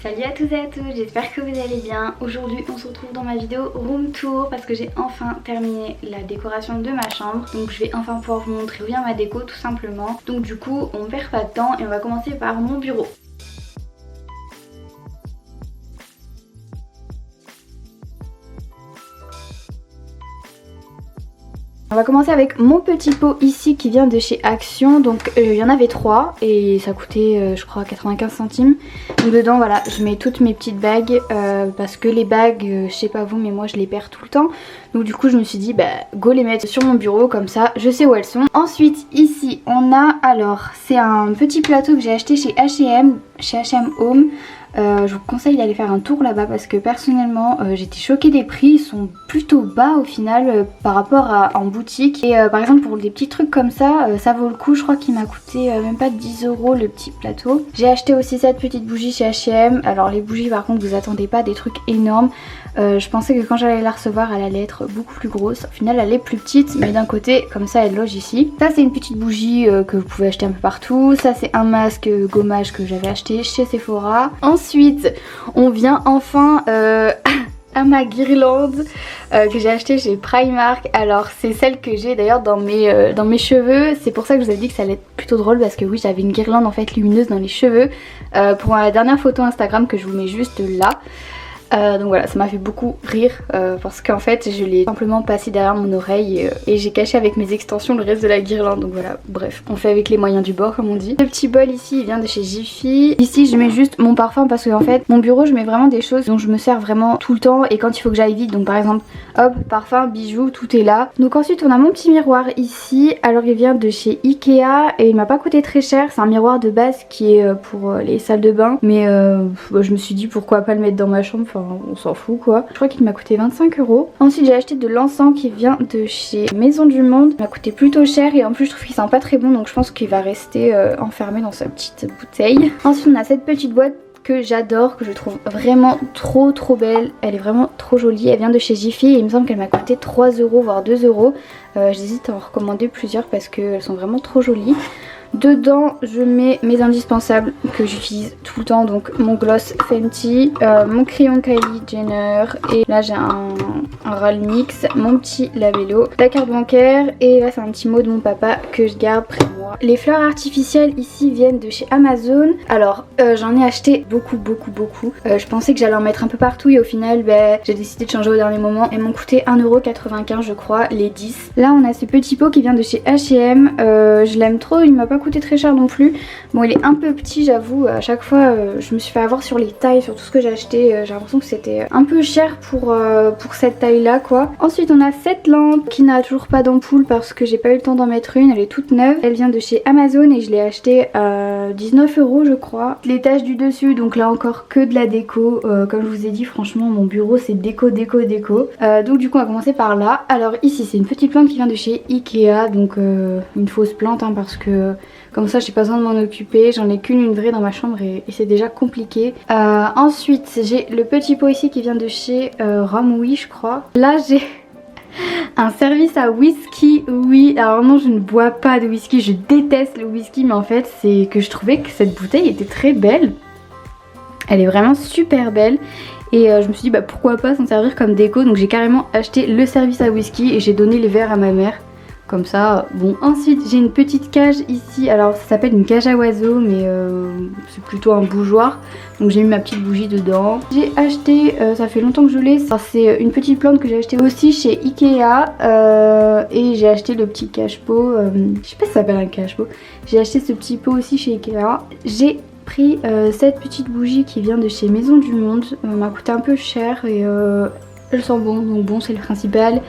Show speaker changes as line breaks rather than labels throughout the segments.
Salut à tous et à toutes, j'espère que vous allez bien. Aujourd'hui on se retrouve dans ma vidéo room tour parce que j'ai enfin terminé la décoration de ma chambre. Donc je vais enfin pouvoir vous montrer bien ma déco tout simplement. Donc du coup on perd pas de temps et on va commencer par mon bureau. On va commencer avec mon petit pot ici qui vient de chez Action. Donc il y en avait 3 et ça coûtait je crois 95 centimes. Donc dedans voilà, je mets toutes mes petites bagues parce que les bagues, je sais pas vous mais moi je les perds tout le temps. Donc du coup je me suis dit bah go les mettre sur mon bureau comme ça je sais où elles sont. Ensuite ici on a, alors c'est un petit plateau que j'ai acheté chez H&M, chez H&M Home. Je vous conseille d'aller faire un tour là-bas parce que personnellement j'étais choquée des prix, ils sont plutôt bas au final par rapport à en boutique. Et par exemple pour des petits trucs comme ça, ça vaut le coup. Je crois qu'il m'a coûté même pas 10 € le petit plateau. J'ai acheté aussi cette petite bougie chez H&M. Alors les bougies par contre vous attendez pas des trucs énormes. Je pensais que quand j'allais la recevoir elle allait être beaucoup plus grosse. Au final elle est plus petite mais d'un côté comme ça elle loge ici. Ça c'est une petite bougie que vous pouvez acheter un peu partout. Ça c'est un masque gommage que j'avais acheté chez Sephora. Ensuite on vient enfin à ma guirlande que j'ai acheté chez Primark. Alors c'est celle que j'ai d'ailleurs dans mes cheveux. C'est pour ça que je vous ai dit que ça allait être plutôt drôle parce que oui j'avais une guirlande en fait lumineuse dans les cheveux pour la dernière photo Instagram que je vous mets juste là. Donc voilà, ça m'a fait beaucoup rire parce qu'en fait je l'ai simplement passé derrière mon oreille et j'ai caché avec mes extensions le reste de la guirlande. Donc voilà, bref, on fait avec les moyens du bord comme on dit. Le petit bol ici il vient de chez Jiffy. Ici je mets juste mon parfum parce que en fait mon bureau je mets vraiment des choses dont je me sers vraiment tout le temps et quand il faut que j'aille vite. Donc par exemple hop, parfum, bijoux, tout est là. Donc ensuite on a mon petit miroir ici. Alors il vient de chez Ikea et il m'a pas coûté très cher. C'est un miroir de base qui est pour les salles de bain. Mais je me suis dit pourquoi pas le mettre dans ma chambre. On s'en fout quoi. Je crois qu'il m'a coûté 25 €. Ensuite j'ai acheté de l'encens qui vient de chez Maison du Monde. Il m'a coûté plutôt cher et en plus je trouve qu'il sent pas très bon. Donc je pense qu'il va rester enfermé dans sa petite bouteille. Ensuite on a cette petite boîte que j'adore, que je trouve vraiment trop belle. Elle est vraiment trop jolie. Elle vient de chez Jiffy et il me semble qu'elle m'a coûté 3 € voire 2 €. J'hésite à en recommander plusieurs parce qu'elles sont vraiment trop jolies. Dedans je mets mes indispensables que j'utilise tout le temps, donc mon gloss Fenty, mon crayon Kylie Jenner et là j'ai un Roll Mix, mon petit labello, la carte bancaire et là c'est un petit mot de mon papa que je garde près de moi. Les fleurs artificielles ici viennent de chez Amazon. Alors j'en ai acheté beaucoup. Je pensais que j'allais en mettre un peu partout et au final j'ai décidé de changer au dernier moment. Elles m'ont coûté 1,95 € je crois les 10. Là on a ce petit pot qui vient de chez H&M. Je l'aime trop, il m'a pas coûté très cher non plus. Bon il est un peu petit j'avoue, à chaque fois je me suis fait avoir sur les tailles, sur tout ce que j'ai acheté. J'ai l'impression que c'était un peu cher pour cette taille là quoi. Ensuite on a cette lampe qui n'a toujours pas d'ampoule parce que j'ai pas eu le temps d'en mettre une, elle est toute neuve. Elle vient de chez Amazon et je l'ai achetée à 19 € je crois. Les taches du dessus, donc là encore que de la déco. Comme je vous ai dit franchement mon bureau c'est déco. Donc du coup on va commencer par là. Alors ici c'est une petite plante qui vient de chez Ikea, donc une fausse plante hein, parce que comme ça j'ai pas besoin de m'en occuper. J'en ai qu'une vraie dans ma chambre et c'est déjà compliqué. Ensuite j'ai le petit pot ici qui vient de chez Romwe je crois. Là j'ai un service à whisky. Oui, alors non je ne bois pas de whisky, je déteste le whisky, mais en fait c'est que je trouvais que cette bouteille était très belle. Elle est vraiment super belle. Et je me suis dit bah pourquoi pas s'en servir comme déco. Donc j'ai carrément acheté le service à whisky et j'ai donné les verres à ma mère. Comme ça, bon. Ensuite j'ai une petite cage ici. Alors ça s'appelle une cage à oiseaux mais c'est plutôt un bougeoir. Donc j'ai mis ma petite bougie dedans. J'ai acheté, ça fait longtemps que je l'ai. C'est une petite plante que j'ai acheté aussi chez Ikea. Et j'ai acheté le petit cache-pot. Je sais pas si ça s'appelle un cache-pot. J'ai acheté ce petit pot aussi chez Ikea. J'ai pris cette petite bougie qui vient de chez Maison du Monde. Elle m'a coûté un peu cher et elle sent bon, donc bon c'est le principal.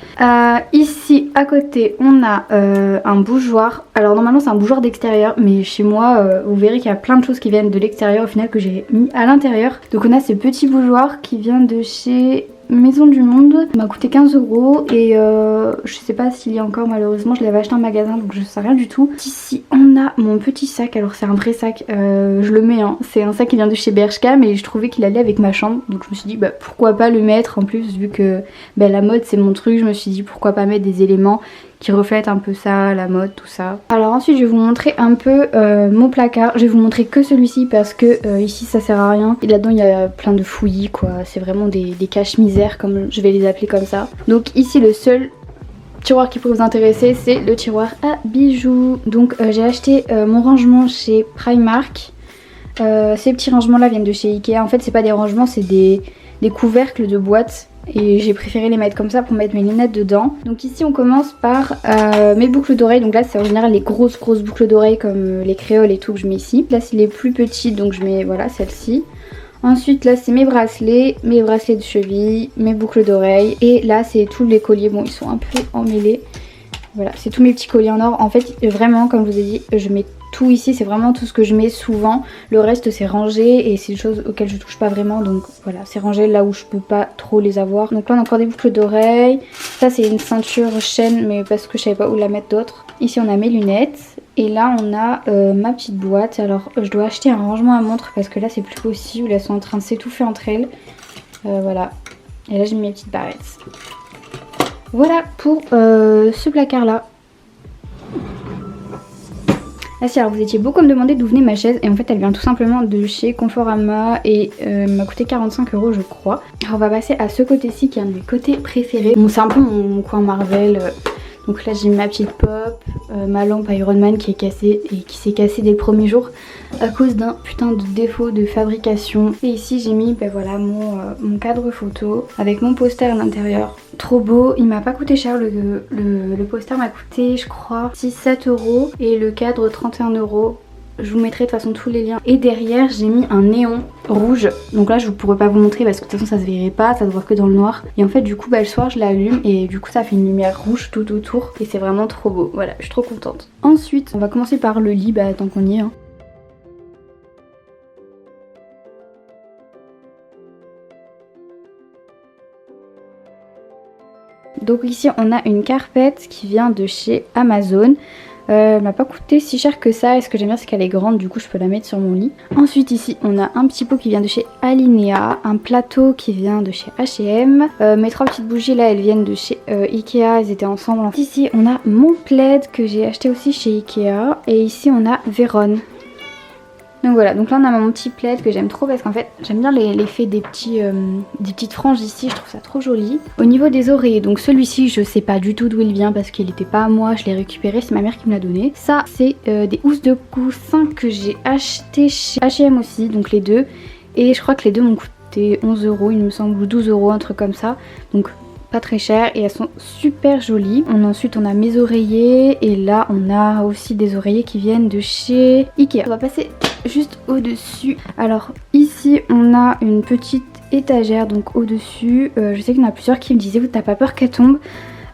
Ici à côté on a un bougeoir. Alors normalement c'est un bougeoir d'extérieur, mais chez moi vous verrez qu'il y a plein de choses qui viennent de l'extérieur au final que j'ai mis à l'intérieur. Donc on a ce petit bougeoir qui vient de chez Maison du Monde, il m'a coûté 15 € et je sais pas s'il y a encore, malheureusement je l'avais acheté en magasin donc je sais rien du tout. Ici on a mon petit sac, alors c'est un vrai sac, je le mets hein. C'est un sac qui vient de chez Bershka mais je trouvais qu'il allait avec ma chambre donc je me suis dit bah pourquoi pas le mettre, en plus vu que bah, la mode c'est mon truc, je me suis dit pourquoi pas mettre des éléments qui reflète un peu ça, la mode, tout ça. Alors ensuite je vais vous montrer un peu mon placard. Je vais vous montrer que celui-ci parce que ici ça sert à rien. Et là-dedans il y a plein de fouillis quoi. C'est vraiment des caches-misères comme je vais les appeler comme ça. Donc ici le seul tiroir qui pourrait vous intéresser c'est le tiroir à bijoux. Donc j'ai acheté mon rangement chez Primark. Ces petits rangements là viennent de chez Ikea. En fait c'est pas des rangements, c'est des couvercles de boîtes. Et j'ai préféré les mettre comme ça pour mettre mes lunettes dedans. Donc ici on commence par mes boucles d'oreilles. Donc là c'est en général les grosses boucles d'oreilles comme les créoles et tout que je mets ici. Là c'est les plus petites donc je mets voilà celle-ci. Ensuite là c'est mes bracelets de cheville, mes boucles d'oreilles. Et là c'est tous les colliers, bon ils sont un peu emmêlés. Voilà, c'est tous mes petits colliers en or. En fait vraiment comme je vous ai dit je mets tout ici, c'est vraiment tout ce que je mets souvent. Le reste c'est rangé et c'est des choses auxquelles je touche pas vraiment. Donc voilà, c'est rangé là où je peux pas trop les avoir. Donc là on a encore des boucles d'oreilles. Ça c'est une ceinture chaîne mais parce que je savais pas où la mettre d'autre. Ici on a mes lunettes. Et là on a ma petite boîte. Alors je dois acheter un rangement à montres parce que là c'est plus possible. Elles sont en train de s'étouffer entre elles. Voilà. Et là j'ai mis mes petites barrettes. Voilà pour ce placard là. Ah si, alors vous étiez beaucoup à me demander d'où venait ma chaise et en fait elle vient tout simplement de chez Conforama et elle m'a coûté 45 € je crois. Alors on va passer à ce côté-ci qui est un de mes côtés préférés. Bon, c'est un peu mon coin Marvel. Donc là j'ai ma petite pop, ma lampe Iron Man qui est cassée et qui s'est cassée dès le premier jour à cause d'un putain de défaut de fabrication. Et ici j'ai mis ben voilà, mon cadre photo avec mon poster à l'intérieur. Trop beau, il m'a pas coûté cher, le poster m'a coûté je crois 6-7 € et le cadre 31 €. Je vous mettrai de toute façon tous les liens. Et derrière j'ai mis un néon rouge. Donc là je ne pourrais pas vous montrer parce que de toute façon ça se verrait pas, ça se voit que dans le noir. Et en fait du coup bah, le soir je l'allume et du coup ça fait une lumière rouge tout autour. Et c'est vraiment trop beau, voilà, je suis trop contente. Ensuite on va commencer par le lit, bah tant qu'on y est hein. Donc ici on a une carpette qui vient de chez Amazon. Elle m'a pas coûté si cher que ça et ce que j'aime bien c'est qu'elle est grande, du coup je peux la mettre sur mon lit. Ensuite ici on a un petit pot qui vient de chez Alinea, un plateau qui vient de chez H&M. Mes 3 petites bougies là elles viennent de chez Ikea, elles étaient ensemble. Ici on a mon plaid que j'ai acheté aussi chez Ikea et ici on a Véron. Donc voilà, donc là on a mon petit plaid que j'aime trop parce qu'en fait j'aime bien l'effet des petites franges ici, je trouve ça trop joli. Au niveau des oreillers, donc celui-ci je sais pas du tout d'où il vient parce qu'il était pas à moi, je l'ai récupéré, c'est ma mère qui me l'a donné. Ça c'est des housses de coussin que j'ai acheté chez H&M aussi, donc les deux. Et je crois que les deux m'ont coûté 11 € il me semble, ou 12 €, un truc comme ça. Donc pas très cher et elles sont super jolies. Ensuite on a mes oreillers et là on a aussi des oreillers qui viennent de chez Ikea. On va passer juste au-dessus. Alors ici on a une petite étagère donc au-dessus. Je sais qu'il y en a plusieurs qui me disaient t'as pas peur qu'elle tombe?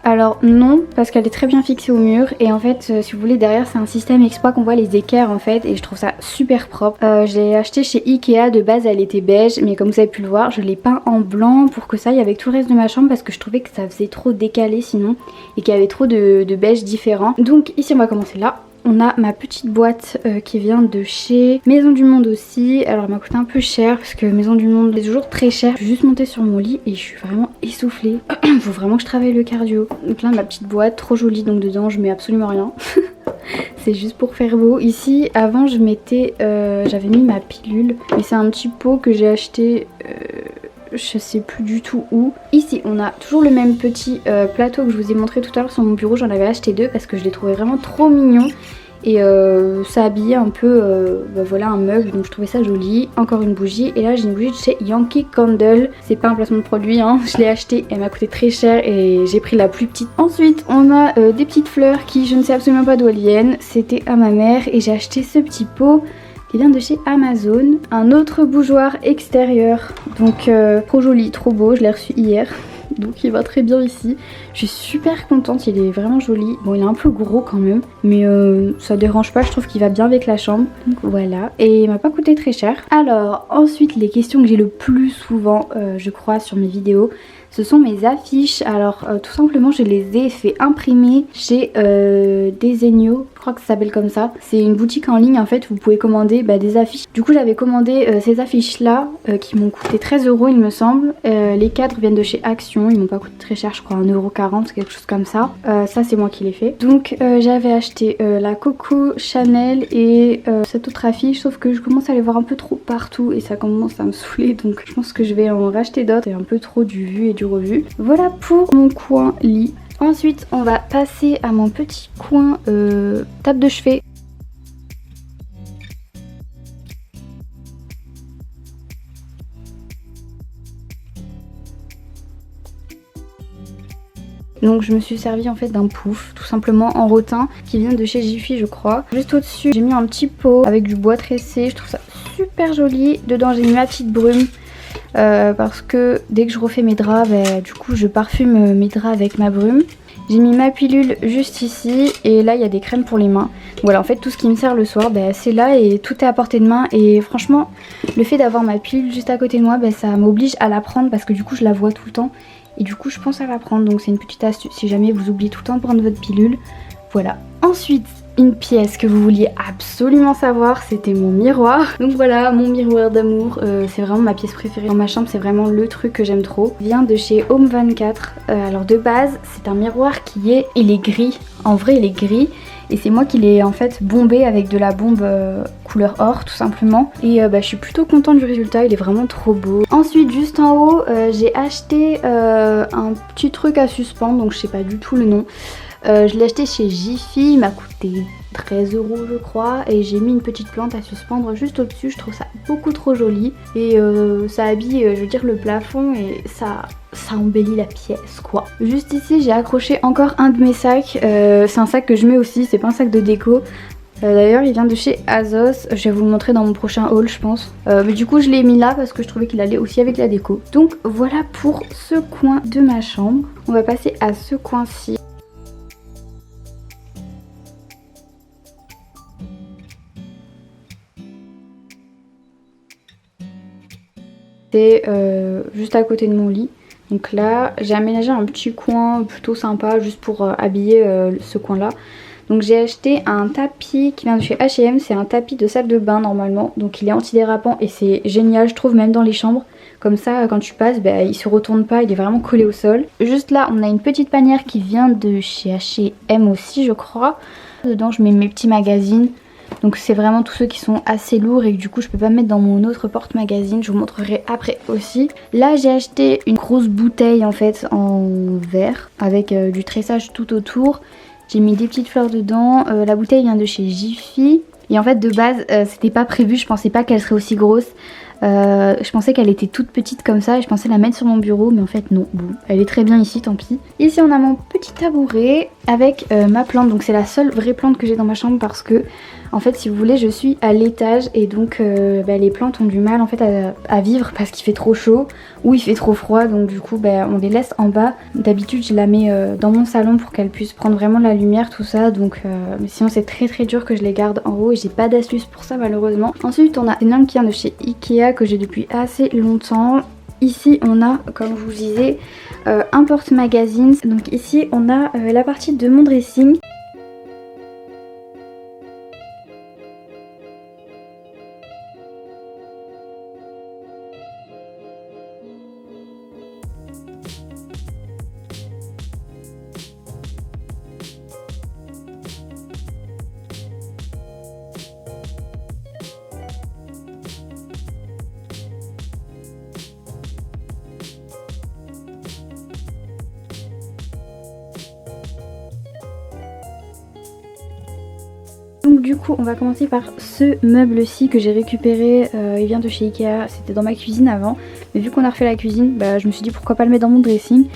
Alors non, parce qu'elle est très bien fixée au mur et en fait si vous voulez derrière c'est un système exprès qu'on voit les équerres en fait et je trouve ça super propre. Je l'ai acheté chez Ikea, de base elle était beige mais comme vous avez pu le voir je l'ai peint en blanc pour que ça aille avec tout le reste de ma chambre parce que je trouvais que ça faisait trop décalé sinon et qu'il y avait trop de beige différents. Donc ici on va commencer là. On a ma petite boîte qui vient de chez Maison du Monde aussi. Alors elle m'a coûté un peu cher parce que Maison du Monde est toujours très cher. Je suis juste montée sur mon lit et je suis vraiment essoufflée. Faut vraiment que je travaille le cardio. Donc là ma petite boîte trop jolie, donc dedans je mets absolument rien. C'est juste pour faire beau. Ici avant je mettais, j'avais mis ma pilule mais c'est un petit pot que j'ai acheté... je sais plus du tout où. Ici on a toujours le même petit plateau que je vous ai montré tout à l'heure sur mon bureau. J'en avais acheté 2 parce que je les trouvais vraiment trop mignons. Et ça habillait un peu voilà un meuble, donc je trouvais ça joli. Encore une bougie et là j'ai une bougie de chez Yankee Candle. C'est pas un placement de produit hein, je l'ai acheté, elle m'a coûté très cher et j'ai pris la plus petite. Ensuite on a des petites fleurs qui je ne sais absolument pas d'où elles viennent. C'était à ma mère et j'ai acheté ce petit pot qui vient de chez Amazon. Un autre bougeoir extérieur, donc trop joli, trop beau, je l'ai reçu hier. donc il va très bien ici. Je suis super contente, il est vraiment joli. Bon, il est un peu gros quand même, mais ça dérange pas, je trouve qu'il va bien avec la chambre. Donc voilà, et il m'a pas coûté très cher. Alors ensuite, les questions que j'ai le plus souvent, je crois, sur mes vidéos, ce sont mes affiches. Alors tout simplement je les ai fait imprimer chez Desenio, je crois que ça s'appelle comme ça. C'est une boutique en ligne en fait, vous pouvez commander des affiches. Du coup j'avais commandé ces affiches là qui m'ont coûté 13 € il me semble. Les cadres viennent de chez Action, ils m'ont pas coûté très cher, je crois 1,40 €, quelque chose comme ça. Ça c'est moi qui l'ai fait. Donc j'avais acheté la Coco Chanel et cette autre affiche, sauf que je commence à les voir un peu trop partout et ça commence à me saouler, donc je pense que je vais en racheter d'autres. C'est un peu trop du vu et du revu. Voilà pour mon coin lit. Ensuite on va passer à mon petit coin table de chevet. Donc je me suis servi en fait d'un pouf, tout simplement en rotin, qui vient de chez Jiffy je crois. Juste au dessus j'ai mis un petit pot avec du bois tressé, je trouve ça super joli. Dedans j'ai mis ma petite brume. Parce que dès que je refais mes draps, du coup je parfume mes draps avec ma brume. J'ai mis ma pilule juste ici et là il y a des crèmes pour les mains. Voilà, en fait tout ce qui me sert le soir c'est là et tout est à portée de main. Et franchement le fait d'avoir ma pilule juste à côté de moi, ça m'oblige à la prendre parce que du coup je la vois tout le temps. Et du coup je pense à la prendre, donc c'est une petite astuce si jamais vous oubliez tout le temps de prendre votre pilule. Voilà. Ensuite, une pièce que vous vouliez absolument savoir, c'était mon miroir. Donc voilà, mon miroir d'amour, c'est vraiment ma pièce préférée dans ma chambre, c'est vraiment le truc que j'aime trop. Il vient de chez Home 24. Alors de base, c'est un miroir il est gris. En vrai, il est gris. Et c'est moi qui l'ai en fait bombé avec de la bombe couleur or tout simplement. Et je suis plutôt contente du résultat, il est vraiment trop beau. Ensuite juste en haut j'ai acheté un petit truc à suspendre, donc je sais pas du tout le nom. Je l'ai acheté chez Jiffy, il m'a coûté 13 € je crois. Et j'ai mis une petite plante à suspendre juste au dessus, je trouve ça beaucoup trop joli. Et ça habille je veux dire le plafond et ça embellit la pièce quoi. Juste ici j'ai accroché encore un de mes sacs, c'est un sac que je mets aussi, c'est pas un sac de déco. D'ailleurs il vient de chez Azos, je vais vous le montrer dans mon prochain haul je pense. Mais du coup je l'ai mis là parce que je trouvais qu'il allait aussi avec la déco. Donc voilà pour ce coin de ma chambre. On va passer à ce coin-ci. C'est juste à côté de mon lit. Donc là j'ai aménagé un petit coin plutôt sympa juste pour habiller ce coin là. Donc j'ai acheté un tapis qui vient de chez H&M, c'est un tapis de salle de bain normalement. Donc il est antidérapant et c'est génial je trouve, même dans les chambres. Comme ça quand tu passes il se retourne pas, il est vraiment collé au sol. Juste là on a une petite panière qui vient de chez H&M aussi je crois. Dedans je mets mes petits magazines. Donc c'est vraiment tous ceux qui sont assez lourds et que du coup je peux pas mettre dans mon autre porte-magazine. Je vous montrerai après aussi. Là j'ai acheté une grosse bouteille en fait en verre avec du tressage tout autour. J'ai mis des petites fleurs dedans. La bouteille vient de chez Jiffy. Et en fait de base c'était pas prévu, je pensais pas qu'elle serait aussi grosse. Je pensais qu'elle était toute petite comme ça et je pensais la mettre sur mon bureau, mais en fait non, bon, elle est très bien ici, tant pis. Ici on a mon petit tabouret avec ma plante, donc c'est la seule vraie plante que j'ai dans ma chambre parce que en fait si vous voulez je suis à l'étage et donc les plantes ont du mal en fait à vivre parce qu'il fait trop chaud ou il fait trop froid, donc du coup on les laisse en bas. D'habitude je la mets dans mon salon pour qu'elles puissent prendre vraiment la lumière tout ça, donc mais sinon c'est très dur que je les garde en haut et j'ai pas d'astuce pour ça malheureusement. Ensuite on a une lampe qui vient de chez Ikea que j'ai depuis assez longtemps. Ici on a, comme je vous disais, un porte-magazine. Donc ici on a la partie de mon dressing. Donc du coup on va commencer par ce meuble-ci que j'ai récupéré, il vient de chez Ikea, c'était dans ma cuisine avant. Mais vu qu'on a refait la cuisine, je me suis dit pourquoi pas le mettre dans mon dressing.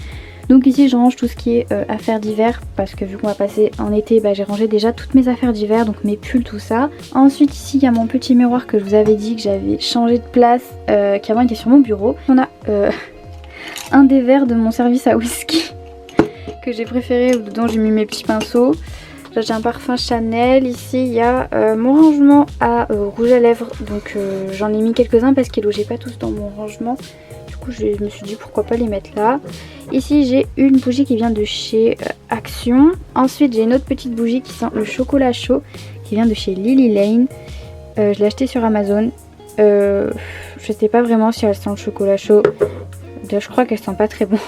Donc ici je range tout ce qui est affaires d'hiver parce que vu qu'on va passer en été, j'ai rangé déjà toutes mes affaires d'hiver, donc mes pulls, tout ça. Ensuite ici il y a mon petit miroir que je vous avais dit que j'avais changé de place, qui avant était sur mon bureau. On a un des verres de mon service à whisky que j'ai préféré, où dedans j'ai mis mes petits pinceaux. Là j'ai un parfum Chanel. Ici il y a mon rangement à rouge à lèvres. Donc j'en ai mis quelques-uns parce qu'ils logeaient pas tous dans mon rangement. Du coup je me suis dit pourquoi pas les mettre là. Ici j'ai une bougie qui vient de chez Action. Ensuite j'ai une autre petite bougie qui sent le chocolat chaud, qui vient de chez Lily Lane. Je l'ai acheté sur Amazon. Je sais pas vraiment si elle sent le chocolat chaud. D'ailleurs je crois qu'elle sent pas très bon.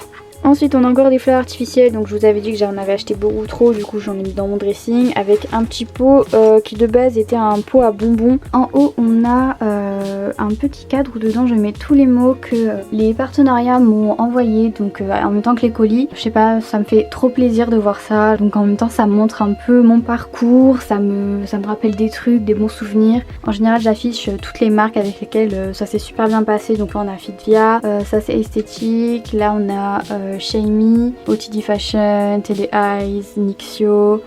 Ensuite on a encore des fleurs artificielles, donc je vous avais dit que j'en avais acheté beaucoup trop, du coup j'en ai mis dans mon dressing avec un petit pot qui de base était un pot à bonbons. En haut on a un petit cadre où dedans je mets tous les mots que les partenariats m'ont envoyés, donc en même temps que les colis. Je sais pas, ça me fait trop plaisir de voir ça, donc en même temps ça montre un peu mon parcours, ça me rappelle des trucs, des bons souvenirs. En général j'affiche toutes les marques avec lesquelles ça s'est super bien passé, donc là on a Fitvia, ça c'est esthétique, là on a Shamey, OTD Fashion, Tele Eyes, Nixio,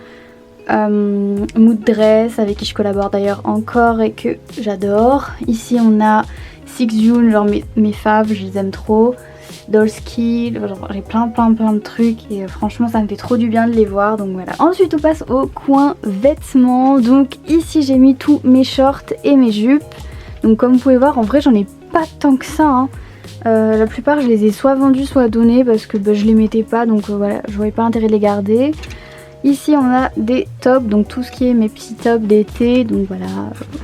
Mood Dress avec qui je collabore d'ailleurs encore et que j'adore. Ici on a Six Yoon, genre mes faves, je les aime trop. Dolski, j'ai plein de trucs et franchement ça me fait trop du bien de les voir, donc voilà. Ensuite on passe au coin vêtements, donc ici j'ai mis tous mes shorts et mes jupes. Donc comme vous pouvez voir en vrai j'en ai pas tant que ça hein. La plupart je les ai soit vendus soit donnés parce que je les mettais pas, donc voilà, je voyais pas intérêt de les garder. Ici on a des tops, donc tout ce qui est mes petits tops d'été, donc voilà,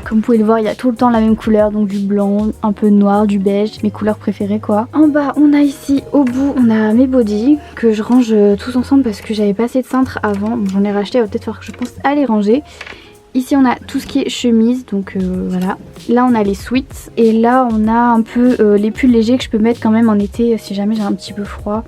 comme vous pouvez le voir il y a tout le temps la même couleur, donc du blanc, un peu noir, du beige, mes couleurs préférées quoi. En bas on a ici au bout on a mes bodys que je range tous ensemble parce que j'avais pas assez de cintre avant, bon, j'en ai racheté, il va peut-être falloir que je pense à les ranger. Ici on a tout ce qui est chemise, donc voilà. Là on a les sweats et là on a un peu les pulls légers que je peux mettre quand même en été si jamais j'ai un petit peu froid.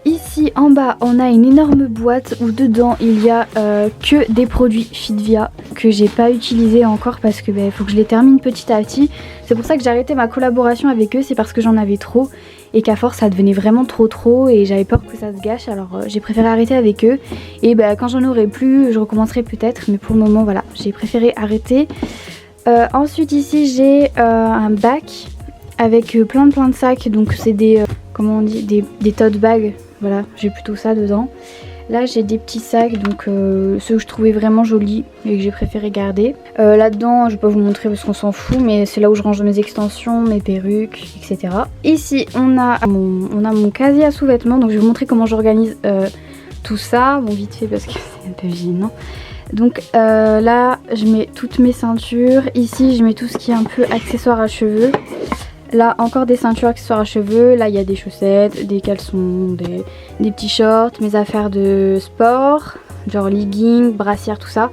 Ici en bas on a une énorme boîte où dedans il y a que des produits Fitvia que j'ai pas utilisé encore parce que faut que je les termine petit à petit. C'est pour ça que j'ai arrêté ma collaboration avec eux, c'est parce que j'en avais trop et qu'à force ça devenait vraiment trop et j'avais peur que ça se gâche, alors j'ai préféré arrêter avec eux et quand j'en aurai plus je recommencerai peut-être, mais pour le moment voilà j'ai préféré arrêter. Ensuite ici j'ai un bac avec plein de sacs, donc c'est des comment on dit, des tote bags, voilà j'ai plutôt ça dedans. Là j'ai des petits sacs, donc ceux que je trouvais vraiment jolis et que j'ai préféré garder. Là-dedans je vais pas vous montrer parce qu'on s'en fout, mais c'est là où je range mes extensions, mes perruques, etc. Ici on a mon casier à sous-vêtements, donc je vais vous montrer comment j'organise tout ça. Bon vite fait parce que c'est un peu gênant. Donc là je mets toutes mes ceintures, ici je mets tout ce qui est un peu accessoires à cheveux. Là encore des ceintures, accessoires à cheveux, là il y a des chaussettes, des caleçons, des petits shorts, mes affaires de sport, genre leggings, brassières, tout ça.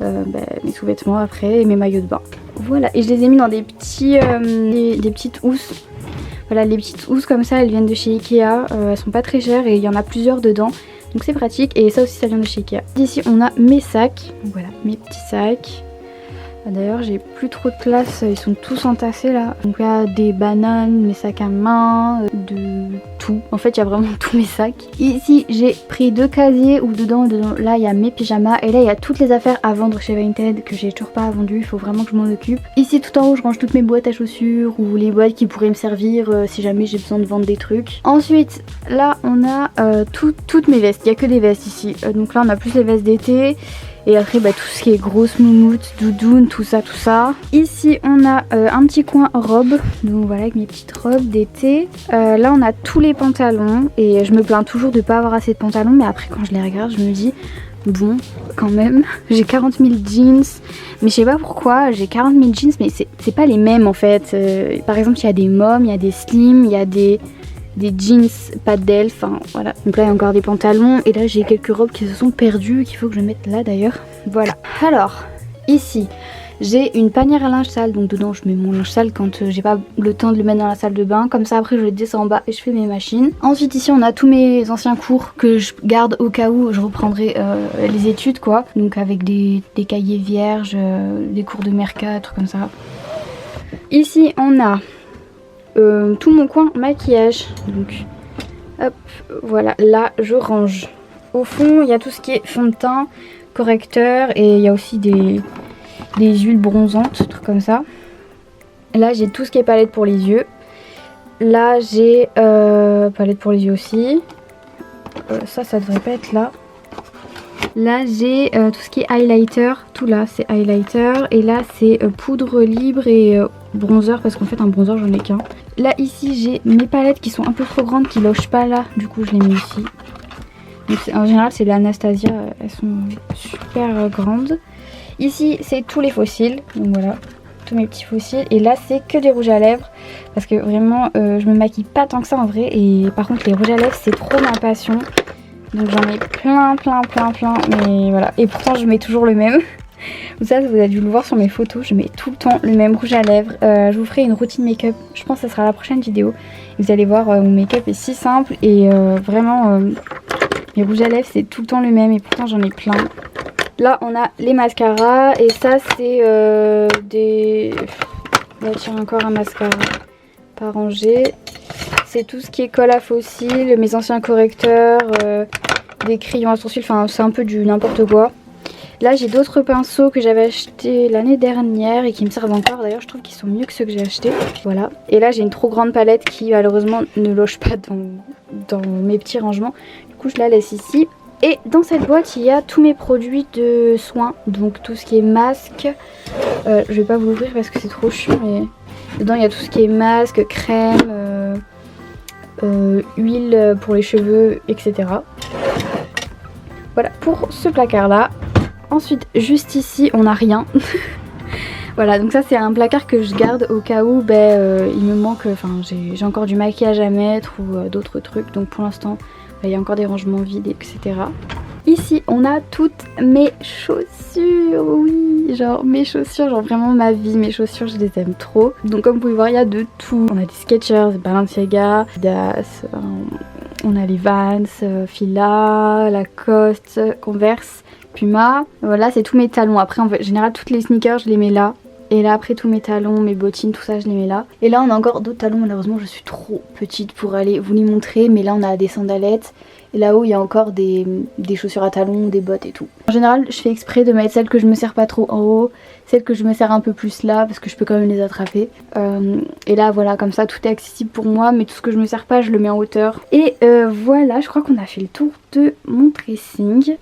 Mes sous-vêtements après et mes maillots de bain. Voilà, et je les ai mis dans des petites housses. Voilà, les petites housses comme ça, elles viennent de chez Ikea, elles sont pas très chères et il y en a plusieurs dedans. Donc c'est pratique et ça aussi ça vient de chez Ikea. Ici on a mes sacs, donc voilà, mes petits sacs. D'ailleurs j'ai plus trop de place, ils sont tous entassés là. Donc là des bananes, mes sacs à main, de tout. En fait il y a vraiment tous mes sacs. Ici j'ai pris 2 casiers où dedans là il y a mes pyjamas et là il y a toutes les affaires à vendre chez Vinted que j'ai toujours pas vendues, il faut vraiment que je m'en occupe. Ici tout en haut je range toutes mes boîtes à chaussures ou les boîtes qui pourraient me servir si jamais j'ai besoin de vendre des trucs. Ensuite là on a toutes mes vestes, il n'y a que des vestes ici. Donc là on a plus les vestes d'été. Et après tout ce qui est grosse moumoute, doudoune, tout ça. Ici on a un petit coin robe, donc voilà avec mes petites robes d'été. Là on a tous les pantalons et je me plains toujours de pas avoir assez de pantalons, mais après quand je les regarde je me dis bon quand même j'ai 40 000 jeans, mais je sais pas pourquoi j'ai 40 000 jeans, mais c'est pas les mêmes en fait. Par exemple il y a des moms, il y a des slim, il y a des jeans pas d'elfe, enfin voilà. Donc là il y a encore des pantalons et là j'ai quelques robes qui se sont perdues qu'il faut que je mette là d'ailleurs. Voilà. Alors ici j'ai une panière à linge sale, donc dedans je mets mon linge sale quand j'ai pas le temps de le mettre dans la salle de bain. Comme ça après je le descends en bas et je fais mes machines. Ensuite ici on a tous mes anciens cours que je garde au cas où je reprendrai les études quoi. Donc avec des cahiers vierges, des cours de mercat, trucs comme ça. Ici on a tout mon coin maquillage, donc hop voilà, là je range. Au fond il y a tout ce qui est fond de teint, correcteur et il y a aussi des huiles bronzantes, trucs comme ça. Là j'ai tout ce qui est palette pour les yeux. là j'ai palette pour les yeux aussi. Ça devrait pas être là. Là j'ai tout ce qui est highlighter, tout là c'est highlighter et là c'est poudre libre et bronzer parce qu'en fait un bronzer j'en ai qu'un. Là ici j'ai mes palettes qui sont un peu trop grandes qui logent pas là, du coup je les mets ici. Donc en général c'est l'Anastasia, elles sont super grandes. Ici c'est tous les fossiles, donc voilà, tous mes petits fossiles. Et là c'est que des rouges à lèvres parce que vraiment je me maquille pas tant que ça en vrai. Et par contre les rouges à lèvres c'est trop ma passion. Donc j'en ai plein, mais voilà. Et pourtant je mets toujours le même. Ça vous avez dû le voir sur mes photos, je mets tout le temps le même rouge à lèvres. Je vous ferai une routine make-up, je pense que ça sera la prochaine vidéo. Vous allez voir, mon make-up est si simple et vraiment mes rouges à lèvres c'est tout le temps le même et pourtant j'en ai plein. Là on a les mascaras et ça c'est des... Là tiens encore un mascara pas rangé. C'est tout ce qui est colle à fossiles, mes anciens correcteurs, des crayons à sourcils, enfin c'est un peu du n'importe quoi. Là j'ai d'autres pinceaux que j'avais achetés l'année dernière et qui me servent encore. D'ailleurs je trouve qu'ils sont mieux que ceux que j'ai achetés. Voilà. Et là j'ai une trop grande palette qui malheureusement ne loge pas dans mes petits rangements. Du coup je la laisse ici. Et dans cette boîte il y a tous mes produits de soins. Donc tout ce qui est masque. Je vais pas vous l'ouvrir parce que c'est trop chiant. Mais dedans il y a tout ce qui est masque, crème, huile pour les cheveux, etc. Voilà pour ce placard là. Ensuite juste ici on n'a rien. Voilà, donc ça c'est un placard que je garde au cas où il me manque, enfin j'ai encore du maquillage à mettre ou d'autres trucs. Donc pour l'instant il y a encore des rangements vides, etc. Ici on a toutes mes chaussures, oui, genre mes chaussures, genre vraiment ma vie, mes chaussures je les aime trop. Donc comme vous pouvez voir il y a de tout. On a des Skechers, Balenciaga, Adidas, on a les Vans, Fila, Lacoste, Converse, Puma. Voilà c'est tous mes talons. Après en général toutes les sneakers je les mets là. Et là après tous mes talons, mes bottines, tout ça je les mets là. Et là on a encore d'autres talons, malheureusement je suis trop petite pour aller vous les montrer. Mais là on a des sandalettes. Et là-haut il y a encore des chaussures à talons, des bottes et tout. En général je fais exprès de mettre celles que je me serre pas trop en haut, celles que je me serre un peu plus là parce que je peux quand même les attraper. Et là voilà comme ça tout est accessible pour moi, mais tout ce que je me serre pas je le mets en hauteur. Et voilà je crois qu'on a fait le tour de mon dressing.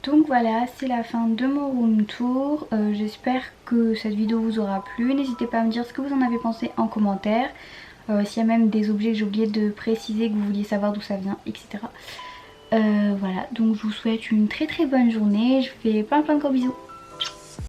Donc voilà, c'est la fin de mon room tour. J'espère que cette vidéo vous aura plu. N'hésitez pas à me dire ce que vous en avez pensé en commentaire. S'il y a même des objets que j'ai oublié de préciser, que vous vouliez savoir d'où ça vient, etc. Voilà, donc je vous souhaite une très bonne journée. Je vous fais plein de gros bisous.